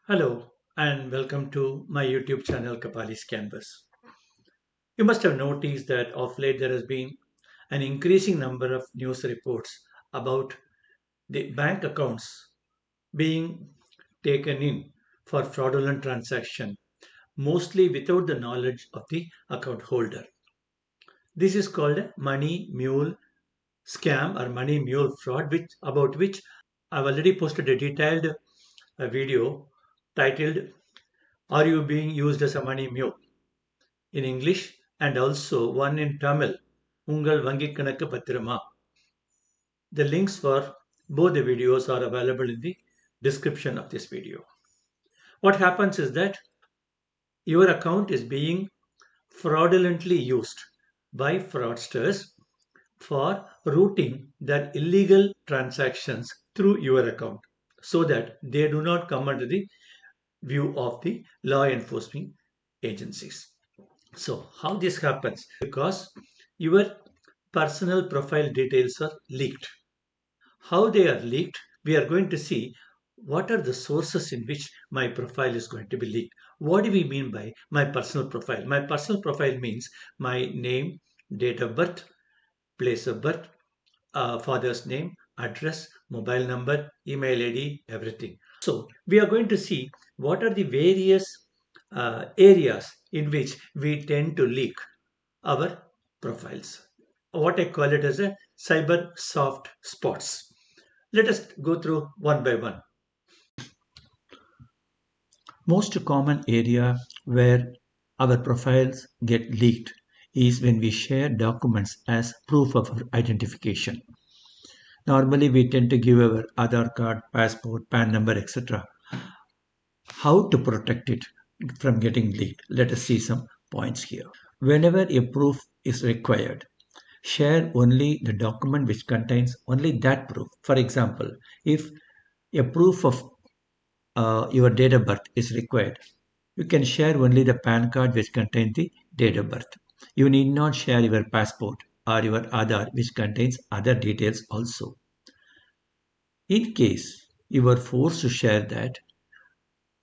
Hello and welcome to my YouTube channel Kapali'sCanvas. You must have noticed that of late there has been an increasing number of news reports about the bank accounts being taken in for fraudulent transaction, mostly without the knowledge of the account holder. This is called a money mule scam or money mule fraud, about which I've already posted a detailed video titled "Are You Being Used as a Money Mule?" in English, and also one in Tamil, Ungal Vangi Kanakku Pathirama. The links for both the videos are available in the description of this video. What happens is that your account is being fraudulently used by fraudsters for routing their illegal transactions through your account so that they do not come under the view of the law enforcement agencies. So, how this happens? Because your personal profile details are leaked. How they are leaked, we are going to see what are the sources in which my profile is going to be leaked. What do we mean by my personal profile? My personal profile means my name, date of birth, place of birth, father's name, address, mobile number, email ID, everything. So, we are going to see what are the various areas in which we tend to leak our profiles. What I call it as a cyber soft spots. Let us go through one by one. Most common area where our profiles get leaked is when we share documents as proof of our identification. Normally, we tend to give our Aadhaar card, passport, PAN number, etc. How to protect it from getting leaked? Let us see some points here. Whenever a proof is required, share only the document which contains only that proof. For example, if a proof of your date of birth is required, you can share only the PAN card which contains the date of birth. You need not share your passport or your Aadhaar which contains other details also. In case you are forced to share that,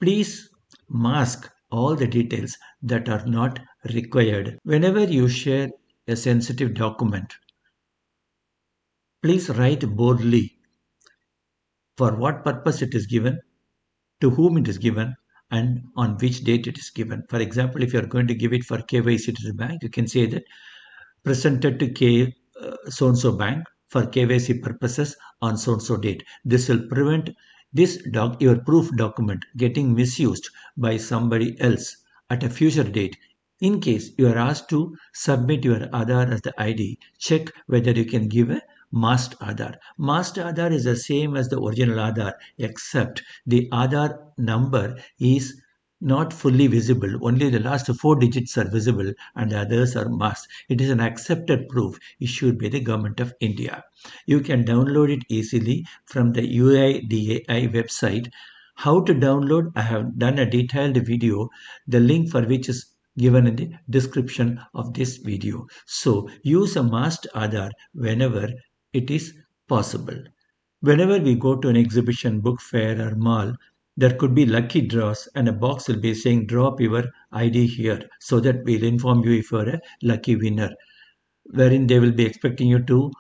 please mask all the details that are not required. Whenever you share a sensitive document, please write boldly for what purpose it is given, to whom it is given, and on which date it is given. For example, if you are going to give it for KYC to the bank, you can say that presented to K so and so bank for KYC purposes on so and so date. This will prevent your proof document getting misused by somebody else at a future date. In case you are asked to submit your Aadhaar as the ID, check whether you can give a masked Aadhaar. Masked Aadhaar is the same as the original Aadhaar, except the Aadhaar number is not fully visible. Only the last four digits are visible and the others are masked. It is an accepted proof issued by the Government of India. You can download it easily from the UIDAI website. How to download? I have done a detailed video, the link for which is given in the description of this video. So use a masked Aadhaar whenever it is possible. Whenever we go to an exhibition, book fair or mall, there could be lucky draws and a box will be saying drop your ID here so that we'll inform you if you're a lucky winner, wherein they will be expecting you to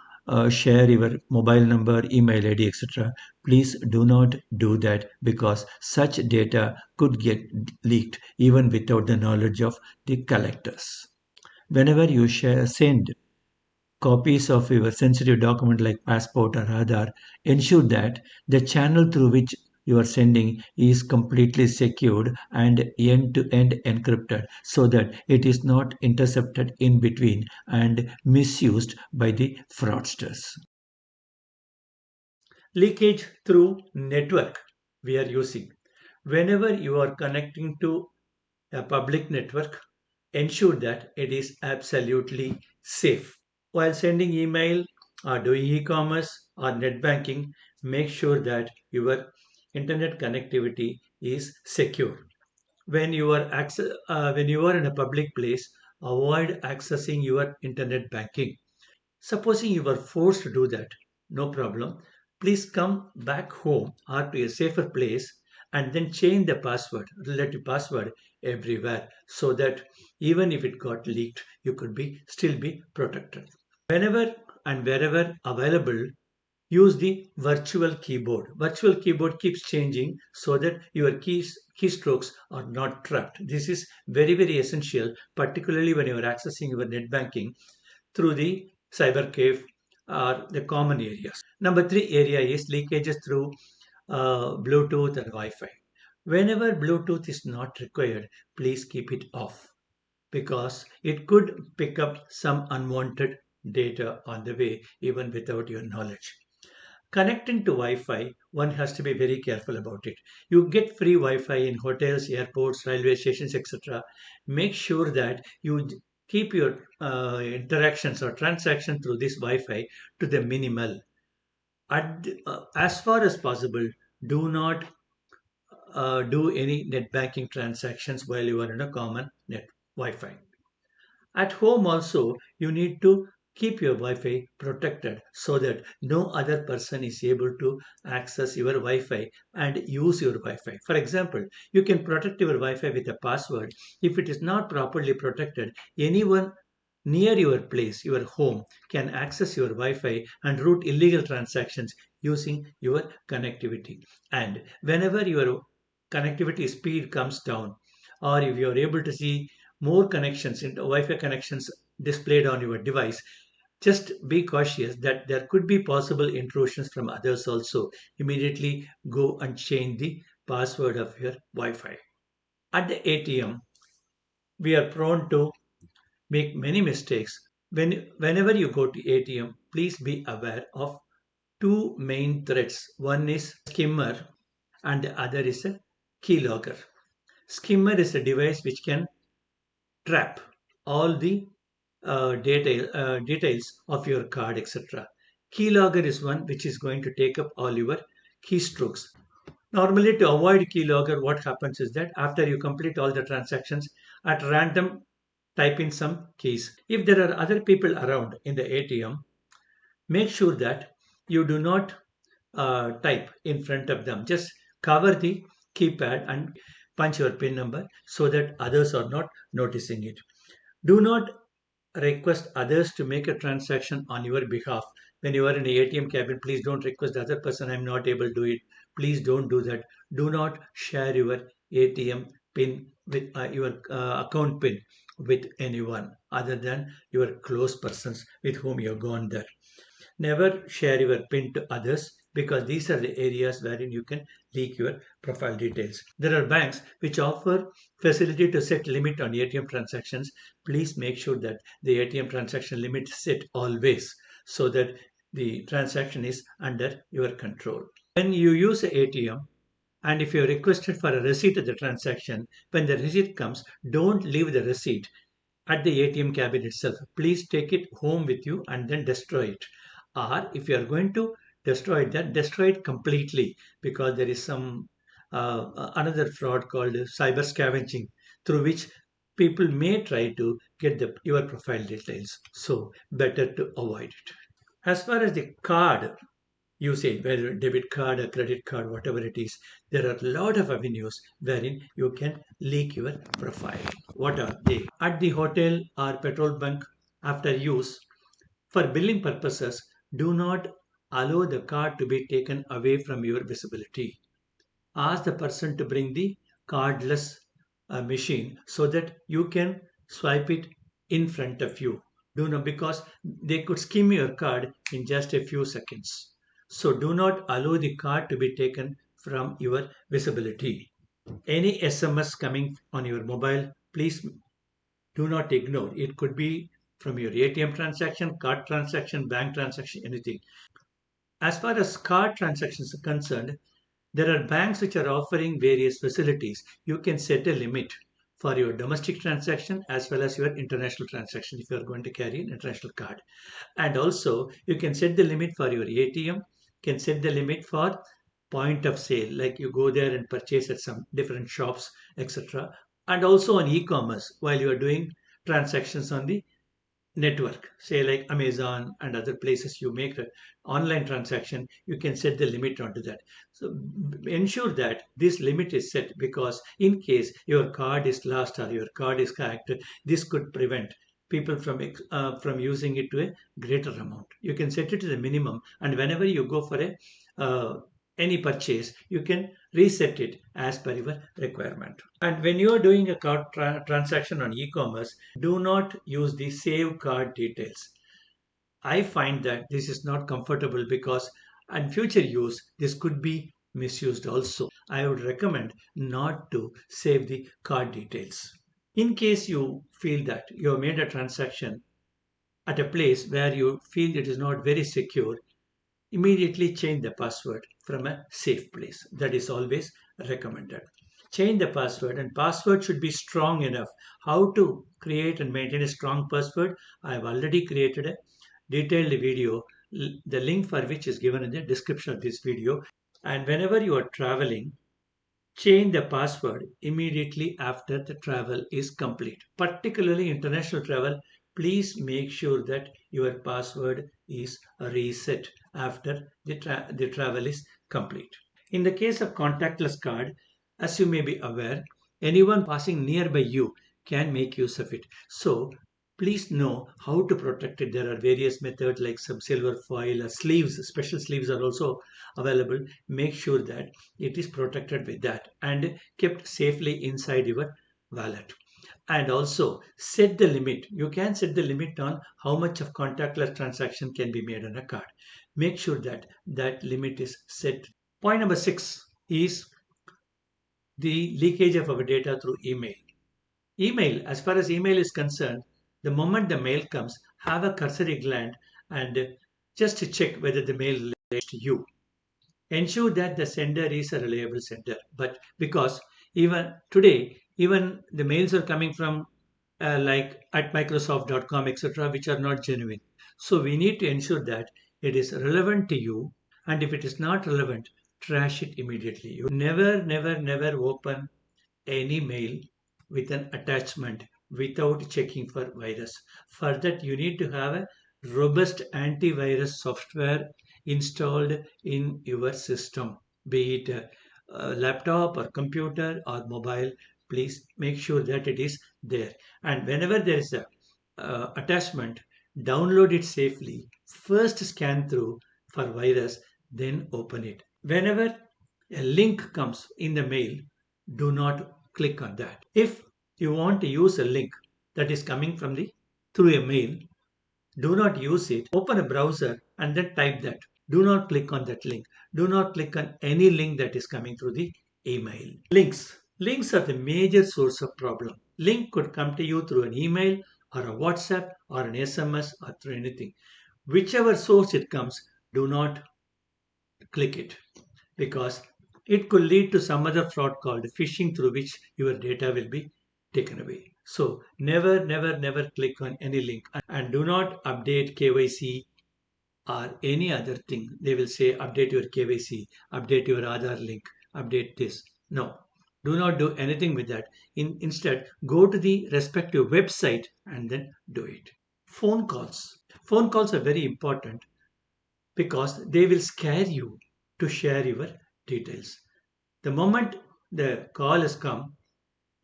share your mobile number, email ID, etc. Please do not do that because such data could get leaked even without the knowledge of the collectors. Whenever you send copies of your sensitive document like passport or Aadhaar, ensure that the channel through which you are sending is completely secured and end-to-end encrypted so that it is not intercepted in between and misused by the fraudsters. Leakage through network we are using. Whenever you are connecting to a public network, ensure that it is absolutely safe. While sending email or doing e-commerce or net banking, make sure that your internet connectivity is secure. When you are in a public place, avoid accessing your internet banking. Supposing you were forced to do that, no problem. Please come back home or to a safer place and then change the password, relative password everywhere so that even if it got leaked, you could be still be protected. Whenever and wherever available, use the virtual keyboard. Virtual keyboard keeps changing so that your keystrokes are not trapped. This is very, very essential, particularly when you are accessing your net banking through the cyber cave or the common areas. Number three area is leakages through Bluetooth and Wi-Fi. Whenever Bluetooth is not required, please keep it off because it could pick up some unwanted data on the way even without your knowledge. Connecting to Wi-Fi, one has to be very careful about it. You get free Wi-Fi in hotels, airports, railway stations, etc. Make sure that you keep your interactions or transactions through this Wi-Fi to the minimal. As far as possible, do not do any net banking transactions while you are in a common net Wi-Fi. At home also, you need to keep your Wi-Fi protected so that no other person is able to access your Wi-Fi and use your Wi-Fi. For example, you can protect your Wi-Fi with a password. If it is not properly protected, anyone near your place, your home, can access your Wi-Fi and route illegal transactions using your connectivity. And whenever your connectivity speed comes down, or if you are able to see more connections into Wi-Fi connections displayed on your device, just be cautious that there could be possible intrusions from others also. Immediately go and change the password of your Wi-Fi. At the ATM, we are prone to make many mistakes. Whenever you go to ATM, please be aware of two main threats. One is skimmer and the other is a keylogger. Skimmer is a device which can trap all the details of your card, etc. Keylogger is one which is going to take up all your keystrokes. Normally, to avoid keylogger, what happens is that after you complete all the transactions, at random type in some keys. If there are other people around in the ATM, make sure that you do not type in front of them. Just cover the keypad and punch your PIN number so that others are not noticing it. Do not request others to make a transaction on your behalf. When you are in the ATM cabin, please don't request the other person, I'm not able to do it. Please don't do that. Do not share your ATM PIN with your account PIN with anyone other than your close persons with whom you have gone there. Never share your PIN to others because these are the areas wherein you can leak your profile details. There are banks which offer facility to set limit on ATM transactions. Please make sure that the ATM transaction limit is set always so that the transaction is under your control. When you use the ATM, and if you are requested for a receipt of the transaction, when the receipt comes, don't leave the receipt at the ATM cabin itself. Please take it home with you and then destroy it. Or if you are going to destroy it, then destroy it completely because there is some another fraud called cyber scavenging through which people may try to get your profile details. So better to avoid it. As far as the card usage, whether debit card or credit card, whatever it is, there are a lot of avenues wherein you can leak your profile. What are they? At the hotel or petrol bunk after use, for billing purposes, do not allow the card to be taken away from your visibility. Ask the person to bring the cardless machine so that you can swipe it in front of you. Do not, because they could skim your card in just a few seconds. So do not allow the card to be taken from your visibility. Any SMS coming on your mobile, please do not ignore. It could be from your ATM transaction, card transaction, bank transaction, anything. As far as card transactions are concerned, there are banks which are offering various facilities. You can set a limit for your domestic transaction as well as your international transaction if you are going to carry an international card. And also, you can set the limit for your ATM, can set the limit for point of sale, like you go there and purchase at some different shops, etc. And also on e-commerce while you are doing transactions on the network, say like Amazon and other places you make an online transaction, you can set the limit onto that. So ensure that this limit is set, because in case your card is lost or your card is hacked, this could prevent people from using it to a greater amount. You can set it to the minimum, and whenever you go for a any purchase, you can reset it as per your requirement. And when you are doing a card transaction on e-commerce, do not use the save card details. I find that this is not comfortable, because in future use this could be misused also. I would recommend not to save the card details. In case you feel that you have made a transaction at a place where you feel it is not very secure, immediately change the password from a safe place. That is always recommended. Change the password, and password should be strong enough. How to create and maintain a strong password? I have already created a detailed video, the link for which is given in the description of this video. And whenever you are traveling, change the password immediately after the travel is complete. Particularly international travel, please make sure that your password is reset after the travel is complete. In the case of contactless card, as you may be aware, anyone passing nearby you can make use of it. So please know how to protect it. There are various methods like some silver foil or sleeves. Special sleeves are also available. Make sure that it is protected with that and kept safely inside your wallet. And also set the limit. You can set the limit on how much of contactless transaction can be made on a card. Make sure that that limit is set. Point number 6 is the leakage of our data through email. Email, as far as email is concerned, the moment the mail comes, have a cursory glance and just to check whether the mail relates to you. Ensure that the sender is a reliable sender. But because even today, even the mails are coming from like at Microsoft.com, etc., which are not genuine. So we need to ensure that it is relevant to you, and if it is not relevant, trash it immediately. You never, never, never open any mail with an attachment without checking for virus. For that, you need to have a robust antivirus software installed in your system, be it a laptop or computer or mobile. Please make sure that it is there. And whenever there is a attachment, download it safely. First scan through for virus, then open it. Whenever a link comes in the mail, do not click on that. If you want to use a link that is coming from the through a mail, do not use it. Open a browser and then type that. Do not click on that link. Do not click on any link that is coming through the email. Links. Links are the major source of problem. Link could come to you through an email or a WhatsApp or an SMS or through anything. Whichever source it comes, do not click it, because it could lead to some other fraud called phishing, through which your data will be taken away. So never, never, never click on any link, and do not update KYC or any other thing. They will say update your KYC, update your Aadhaar link, update this. No, do not do anything with that. Instead, go to the respective website and then do it. Phone calls. Phone calls are very important because they will scare you to share your details. The moment the call has come,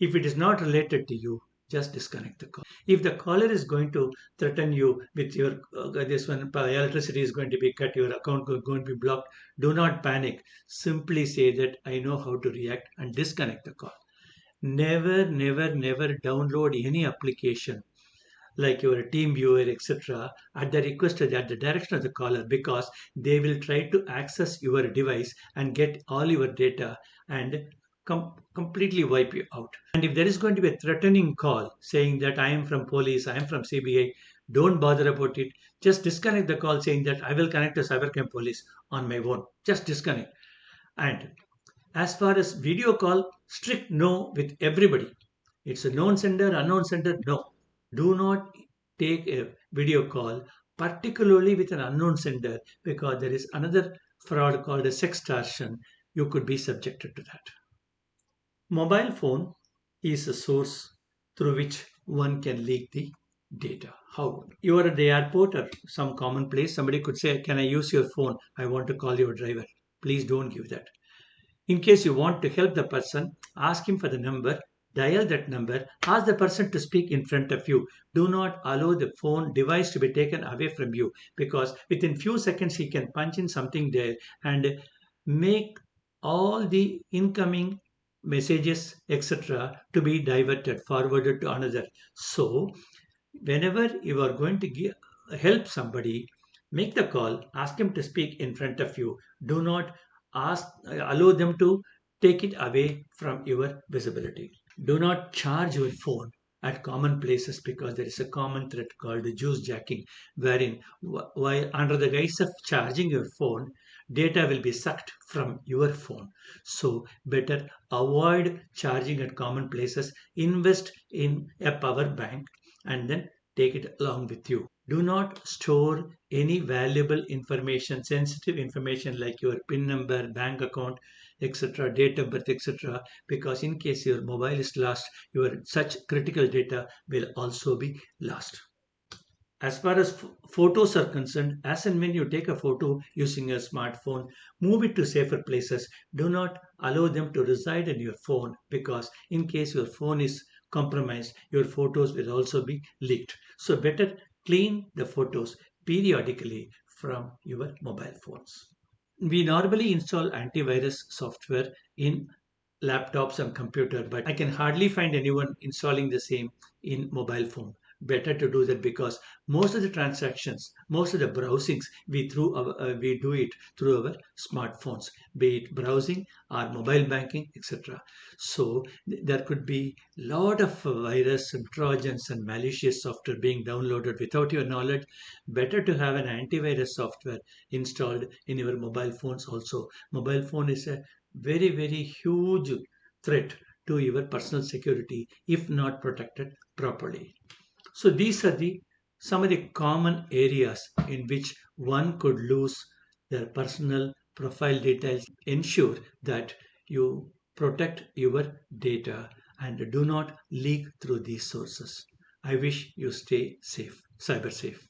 if it is not related to you, just disconnect the call. If the caller is going to threaten you with your this one electricity is going to be cut, your account is going to be blocked, do not panic. Simply say that I know how to react and disconnect the call. Never, never, never download any application like your team viewer, etc., at the request at the direction of the caller, because they will try to access your device and get all your data and completely wipe you out. And if there is going to be a threatening call saying that I am from police, I am from CBI, don't bother about it. Just disconnect the call saying that I will connect to cybercrime police on my own. Just disconnect. And as far as video call, strict no with everybody. It's a known sender, unknown sender, no. Do not take a video call, particularly with an unknown sender, because there is another fraud called a sextortion. You could be subjected to that. Mobile phone is a source through which one can leak the data. How? You are at the airport or some common place. Somebody could say, "Can I use your phone? I want to call your driver." Please don't give that. In case you want to help the person, ask him for the number, dial that number, ask the person to speak in front of you. Do not allow the phone device to be taken away from you, because within few seconds he can punch in something there and make all the incoming messages, etc., to be diverted, forwarded to another. So whenever you are going to help somebody, make the call, ask him to speak in front of you. Do not allow them to take it away from your visibility. Do not charge your phone at common places, because there is a common threat called juice jacking, wherein while under the guise of charging your phone, data will be sucked from your phone. So better avoid charging at common places. Invest in a power bank and then take it along with you. Do not store any valuable information, sensitive information like your PIN number, bank account, etc., date of birth, etc., because in case your mobile is lost, your such critical data will also be lost. As far as photos are concerned, as and when you take a photo using your smartphone, move it to safer places. Do not allow them to reside in your phone, because in case your phone is compromised, your photos will also be leaked. So better clean the photos periodically from your mobile phones. We normally install antivirus software in laptops and computer, but I can hardly find anyone installing the same in mobile phone. Better to do that, because most of the transactions, most of the browsings we do it through our smartphones, be it browsing or mobile banking, etc. So there could be lot of virus and trojans and malicious software being downloaded without your knowledge. Better to have an antivirus software installed in your mobile phones also. Mobile phone is a very, very huge threat to your personal security if not protected properly. So these are the some of the common areas in which one could lose their personal profile details. Ensure that you protect your data and do not leak through these sources. I wish you stay safe, cyber safe.